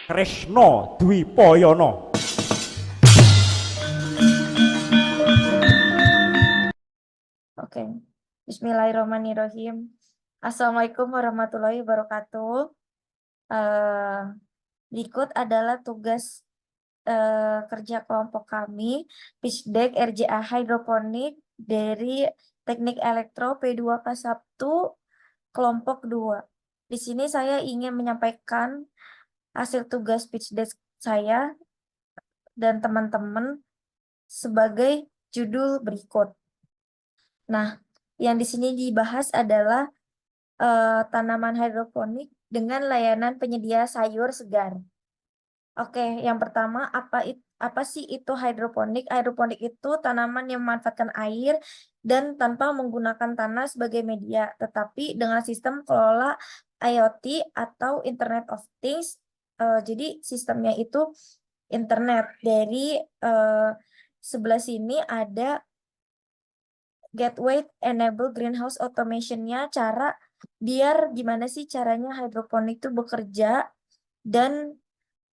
Kresna Dwipayana. Oke, Bismillahirrahmanirrahim. Assalamualaikum warahmatullahi wabarakatuh. Eh, Berikut adalah tugas kerja kelompok kami, pitch deck RJA hidroponik dari Teknik Elektro P2K1 kelompok 2. Di sini saya ingin menyampaikan hasil tugas pitch deck saya dan teman-teman sebagai judul berikut. Nah, yang di sini dibahas adalah tanaman hidroponik dengan layanan penyedia sayur segar. Oke, yang pertama apa sih itu hidroponik? Hidroponik itu tanaman yang memanfaatkan air dan tanpa menggunakan tanah sebagai media, tetapi dengan sistem kelola IoT atau Internet of Things. Jadi sistemnya itu internet. Dari sebelah sini ada gateway enable greenhouse automation-nya, cara biar gimana sih caranya hidroponik itu bekerja dan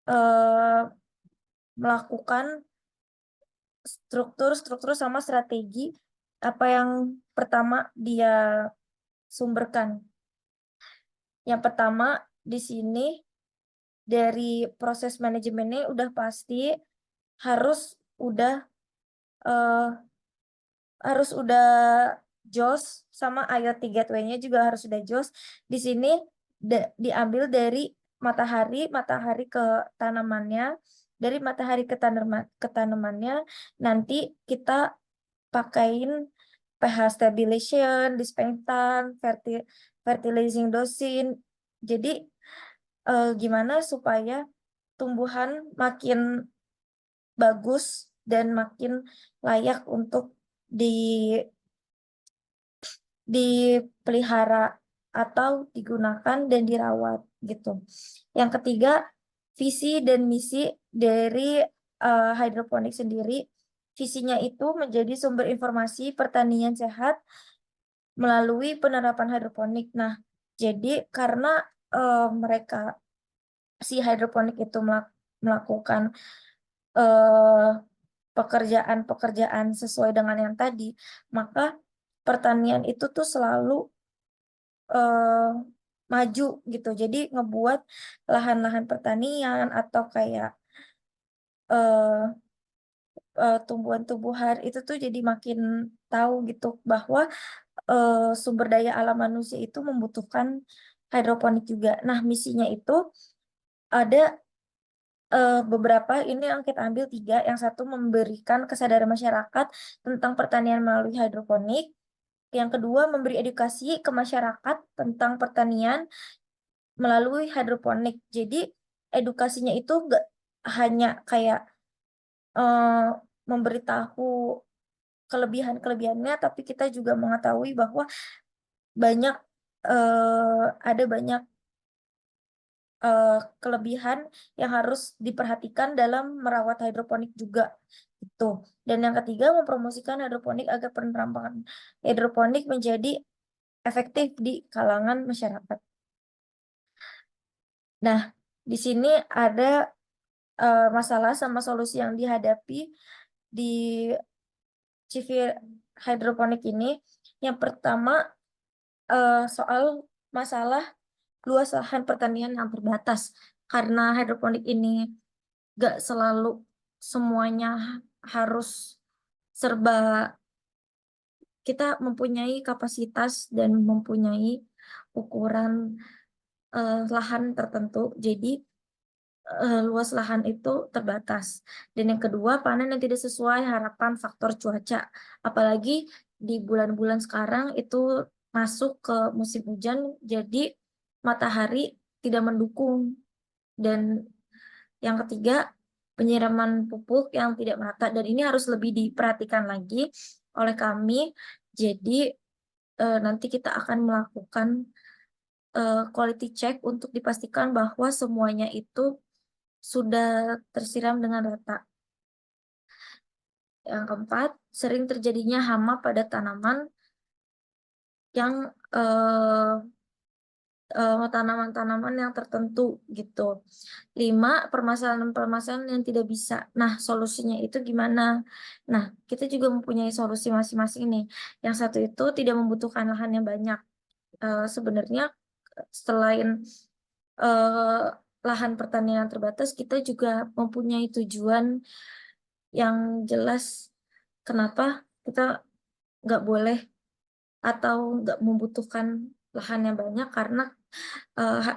eh, melakukan struktur sama strategi apa yang pertama dia sumberkan. Yang pertama di sini dari proses manajemennya udah pasti harus udah eh, harus udah jos, sama IoT gateway-nya juga harus udah jos. Di sini diambil dari matahari ke tanamannya, dari matahari ke tanamannya nanti kita pakein pH stabilization, disinfektan, fertilizing dosin. Jadi gimana supaya tumbuhan makin bagus dan makin layak untuk di dipelihara atau digunakan dan dirawat gitu. Yang ketiga, visi dan misi dari hidroponik sendiri. Visinya itu menjadi sumber informasi pertanian sehat melalui penerapan hidroponik. Nah, jadi karena mereka si hidroponik itu melakukan eh, pekerjaan-pekerjaan sesuai dengan yang tadi, maka pertanian itu tuh selalu eh, maju gitu. Jadi ngebuat lahan-lahan pertanian atau kayak eh, tumbuhan-tumbuhan itu tuh jadi makin tahu gitu bahwa sumber daya alam manusia itu membutuhkan hidroponik juga. Nah, misinya itu ada beberapa, ini yang kita ambil tiga. Yang satu memberikan kesadaran masyarakat tentang pertanian melalui hidroponik. Yang kedua memberi edukasi ke masyarakat tentang pertanian melalui hidroponik. Jadi edukasinya itu gak hanya kayak eh, memberitahu kelebihan-kelebihannya, tapi kita juga mengetahui bahwa banyak ada banyak eh, kelebihan yang harus diperhatikan dalam merawat hidroponik juga itu. Dan yang ketiga, mempromosikan hidroponik agar penerapan hidroponik menjadi efektif di kalangan masyarakat. Nah, di sini ada masalah sama solusi yang dihadapi di civil hidroponik ini. Yang pertama, soal masalah luas lahan pertanian yang terbatas. Karena hidroponik ini gak selalu semuanya harus serba, kita mempunyai kapasitas dan mempunyai ukuran lahan tertentu. Jadi luas lahan itu terbatas. Dan yang kedua, panen yang tidak sesuai harapan faktor cuaca. Apalagi di bulan-bulan sekarang itu masuk ke musim hujan, jadi matahari tidak mendukung. Dan yang ketiga, penyiraman pupuk yang tidak merata. Dan ini harus lebih diperhatikan lagi oleh kami. Jadi nanti kita akan melakukan quality check untuk dipastikan bahwa semuanya itu sudah tersiram dengan rata. Yang keempat, sering terjadinya hama pada tanaman yang tanaman-tanaman yang tertentu gitu. 5, permasalahan-permasalahan yang tidak bisa. Nah, solusinya itu gimana? Nah, kita juga mempunyai solusi masing-masing nih. Yang satu itu tidak membutuhkan lahan yang banyak. Sebenarnya selain eh, lahan pertanian terbatas, kita juga mempunyai tujuan yang jelas kenapa kita nggak boleh atau nggak membutuhkan lahan yang banyak karena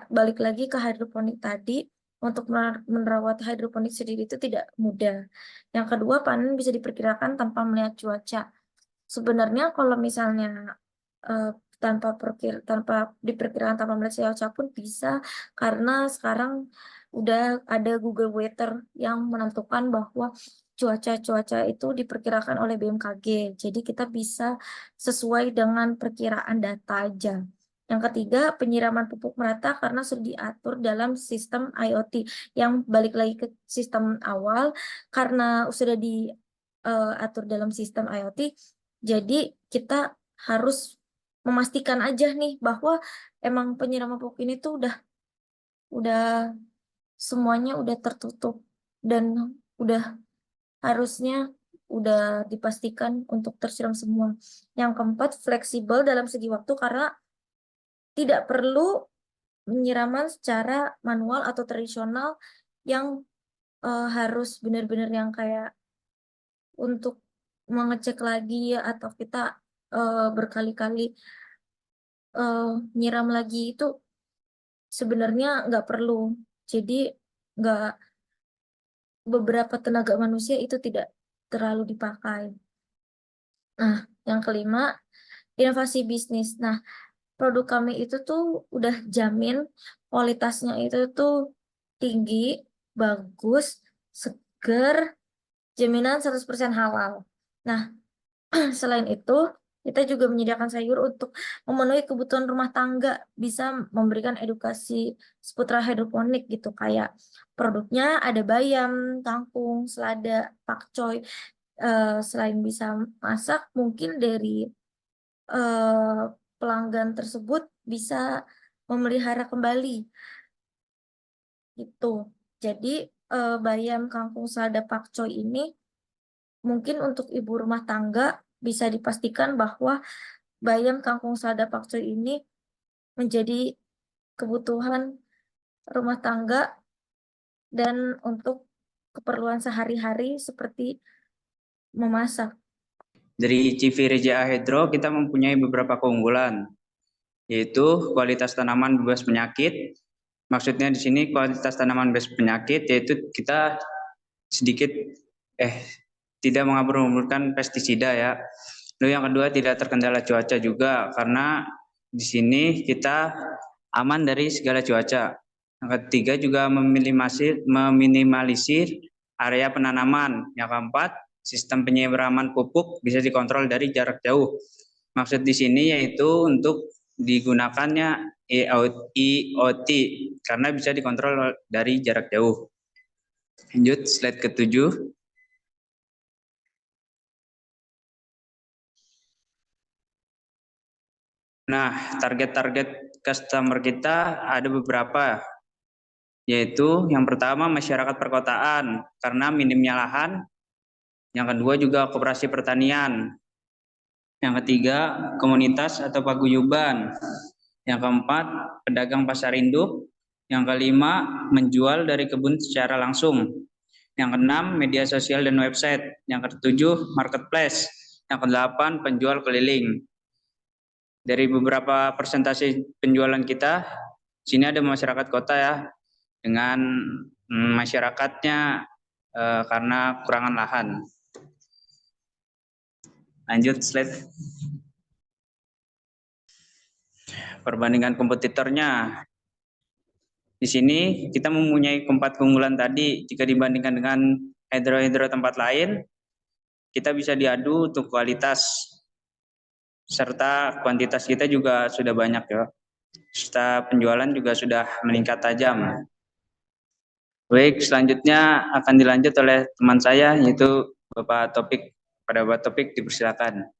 balik lagi ke hidroponik tadi, untuk merawat hidroponik sendiri itu tidak mudah. Yang kedua, panen bisa diperkirakan tanpa melihat cuaca. Sebenarnya kalau misalnya eh, tanpa diperkirakan tanpa melihat cuaca pun bisa, karena sekarang udah ada Google Weather yang menentukan bahwa cuaca itu diperkirakan oleh BMKG. Jadi kita bisa sesuai dengan perkiraan data aja. Yang ketiga, penyiraman pupuk merata karena sudah diatur dalam sistem IoT. Yang balik lagi ke sistem awal, karena sudah diatur dalam sistem IoT, jadi kita harus memastikan aja nih bahwa emang penyiraman pupuk ini tuh udah semuanya udah tertutup dan udah harusnya udah dipastikan untuk tersiram semua. Yang keempat, fleksibel dalam segi waktu karena tidak perlu penyiraman secara manual atau tradisional yang harus benar-benar yang kayak untuk mengecek lagi atau kita berkali-kali nyiram lagi itu sebenarnya nggak perlu. Jadi nggak, beberapa tenaga manusia itu tidak terlalu dipakai. Nah, yang kelima, inovasi bisnis. Nah, produk kami itu tuh udah jamin kualitasnya itu tuh tinggi, bagus, seger, jaminan 100% halal. Nah, selain itu, kita juga menyediakan sayur untuk memenuhi kebutuhan rumah tangga, bisa memberikan edukasi seputar hidroponik gitu, kayak produknya ada bayam, kangkung, selada, pakcoy. Selain bisa masak, mungkin dari eh, pelanggan tersebut bisa memelihara kembali gitu. Jadi bayam, kangkung, selada, pakcoy ini mungkin untuk ibu rumah tangga bisa dipastikan bahwa bayam, kangkung, selada, pakcoy ini menjadi kebutuhan rumah tangga dan untuk keperluan sehari-hari seperti memasak. Dari CV Reja Hydro kita mempunyai beberapa keunggulan, yaitu kualitas tanaman bebas penyakit. Maksudnya di sini kualitas tanaman bebas penyakit yaitu kita sedikit tidak mengaburkan pestisida ya. Lalu yang kedua, tidak terkendala cuaca juga karena di sini kita aman dari segala cuaca. Yang ketiga juga meminimalisir area penanaman. Yang keempat, sistem penyiraman pupuk bisa dikontrol dari jarak jauh. Maksud di sini yaitu untuk digunakannya IoT karena bisa dikontrol dari jarak jauh. Lanjut slide ke-7. Nah, target-target customer kita ada beberapa, yaitu yang pertama masyarakat perkotaan karena minimnya lahan, yang kedua juga koperasi pertanian, yang ketiga komunitas atau paguyuban, yang keempat pedagang pasar induk, yang kelima menjual dari kebun secara langsung, yang keenam media sosial dan website, yang ketujuh marketplace, yang kedelapan penjual keliling. Dari beberapa persentase penjualan kita, sini ada masyarakat kota ya, dengan masyarakatnya karena kurangan lahan. Lanjut slide. Perbandingan kompetitornya. Di sini kita mempunyai keempat keunggulan tadi. Jika dibandingkan dengan hidro-hidro tempat lain, kita bisa diadu untuk kualitas serta kuantitas kita juga sudah banyak ya. Serta penjualan juga sudah meningkat tajam. Baik, selanjutnya akan dilanjut oleh teman saya yaitu Bapak Topik. Pada Bapak Topik dipersilakan.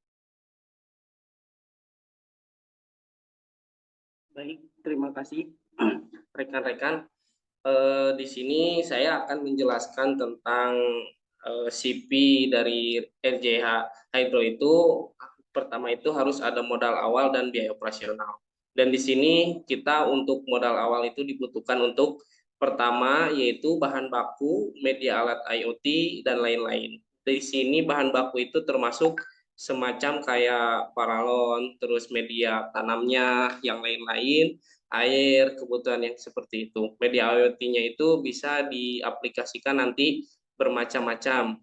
Baik, Terima kasih rekan-rekan. Di sini saya akan menjelaskan tentang CP dari RJH Hydro itu. Pertama itu harus ada modal awal dan biaya operasional. Dan di sini kita untuk modal awal itu dibutuhkan untuk pertama yaitu bahan baku, media alat IoT dan lain-lain. Di sini bahan baku itu termasuk semacam kayak paralon, terus media tanamnya, yang lain-lain, air, kebutuhan yang seperti itu. Media IoT-nya itu bisa diaplikasikan nanti bermacam-macam.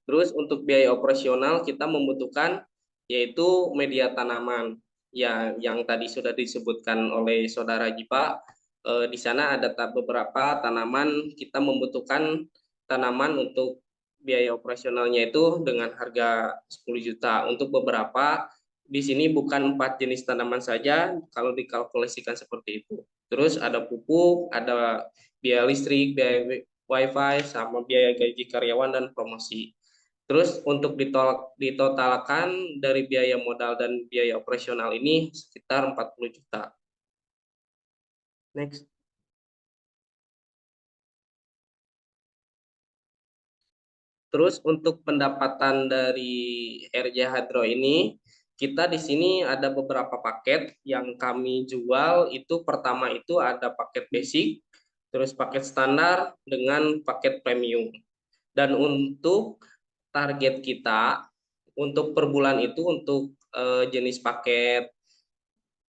Terus untuk biaya operasional kita membutuhkan yaitu media tanaman ya, yang tadi sudah disebutkan oleh saudara Jipa. Di sana ada beberapa tanaman, kita membutuhkan tanaman untuk biaya operasionalnya itu dengan harga 10 juta. Untuk beberapa di sini bukan 4 jenis tanaman saja kalau dikalkulasikan seperti itu. Terus ada pupuk, ada biaya listrik, biaya wifi, sama biaya gaji karyawan dan promosi. Terus untuk ditotalkan dari biaya modal dan biaya operasional ini sekitar 40 juta. Next. Terus untuk pendapatan dari RJ Hydro ini, kita di sini ada beberapa paket yang kami jual. Itu pertama itu ada paket basic, terus paket standar dengan paket premium. Dan untuk target kita untuk per bulan itu untuk jenis paket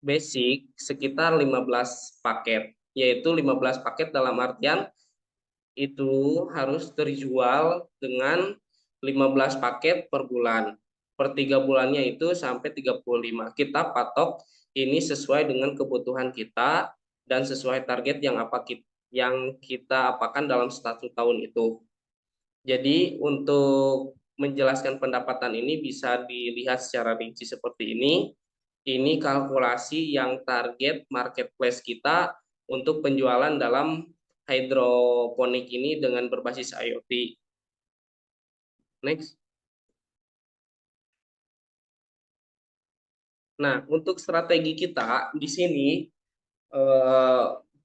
basic sekitar 15 paket, yaitu 15 paket dalam artian itu harus terjual dengan 15 paket per bulan. Per 3 bulannya itu sampai 35. Kita patok ini sesuai dengan kebutuhan kita dan sesuai target yang kita apakan dalam 1 tahun itu. Jadi untuk menjelaskan pendapatan ini bisa dilihat secara rinci seperti ini. Ini kalkulasi yang target marketplace kita untuk penjualan dalam hidroponik ini dengan berbasis IoT. Next. Nah, untuk strategi kita di sini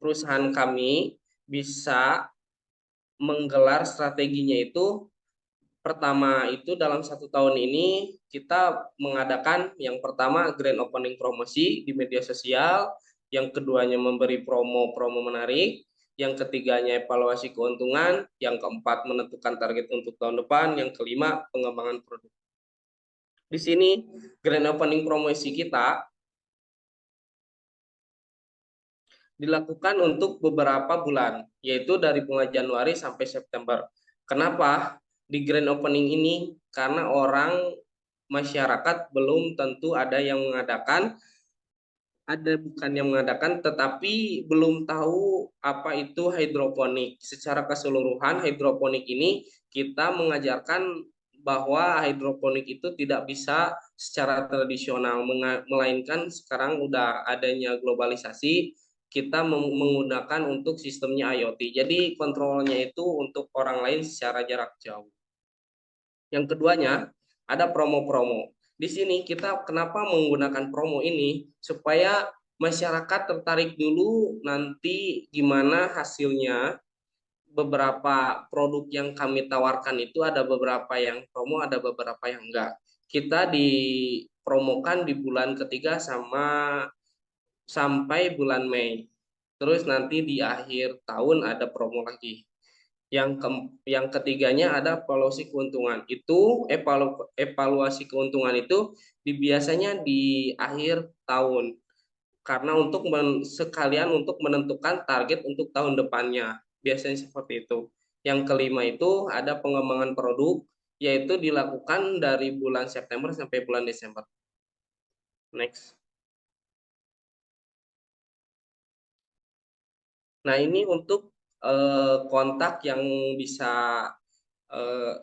perusahaan kami bisa menggelar strateginya itu. Pertama itu dalam 1 tahun ini kita mengadakan yang pertama grand opening promosi di media sosial, yang keduanya memberi promo-promo menarik, yang ketiganya evaluasi keuntungan, yang keempat menentukan target untuk tahun depan, yang kelima pengembangan produk. Di sini grand opening promosi kita dilakukan untuk beberapa bulan, yaitu dari mulai Januari sampai September. Kenapa di grand opening ini? Karena masyarakat belum tentu ada yang mengadakan, tetapi belum tahu apa itu hidroponik. Secara keseluruhan hidroponik ini kita mengajarkan bahwa hidroponik itu tidak bisa secara tradisional, melainkan sekarang udah adanya globalisasi, kita menggunakan untuk sistemnya IoT. Jadi kontrolnya itu untuk orang lain secara jarak jauh. Yang keduanya ada promo-promo. Di sini kita kenapa menggunakan promo ini? Supaya masyarakat tertarik dulu nanti gimana hasilnya. Beberapa produk yang kami tawarkan itu ada beberapa yang promo, ada beberapa yang enggak. Kita dipromokan di bulan ketiga sampai bulan Mei. Terus nanti di akhir tahun ada promo lagi. Yang ketiganya ada evaluasi keuntungan. Itu evaluasi keuntungan itu biasanya di akhir tahun. Karena sekalian untuk menentukan target untuk tahun depannya. Biasanya seperti itu. Yang kelima itu ada pengembangan produk, yaitu dilakukan dari bulan September sampai bulan Desember. Next. Nah, ini untuk kontak yang bisa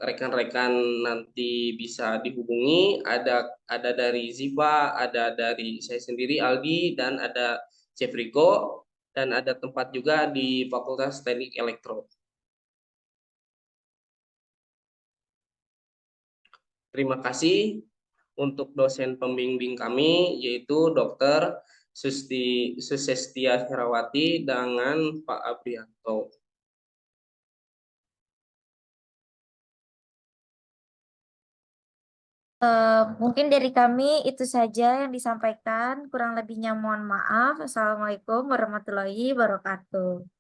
rekan-rekan nanti bisa dihubungi. Ada dari Ziva, ada dari saya sendiri Aldi, dan ada Chef Rico, dan ada tempat juga di Fakultas Teknik Elektro. Terima kasih untuk dosen pembimbing kami, yaitu Dr. Susestia Herawati dengan Pak Abrianto. Mungkin dari kami itu saja yang disampaikan. Kurang lebihnya mohon maaf. Assalamualaikum warahmatullahi wabarakatuh.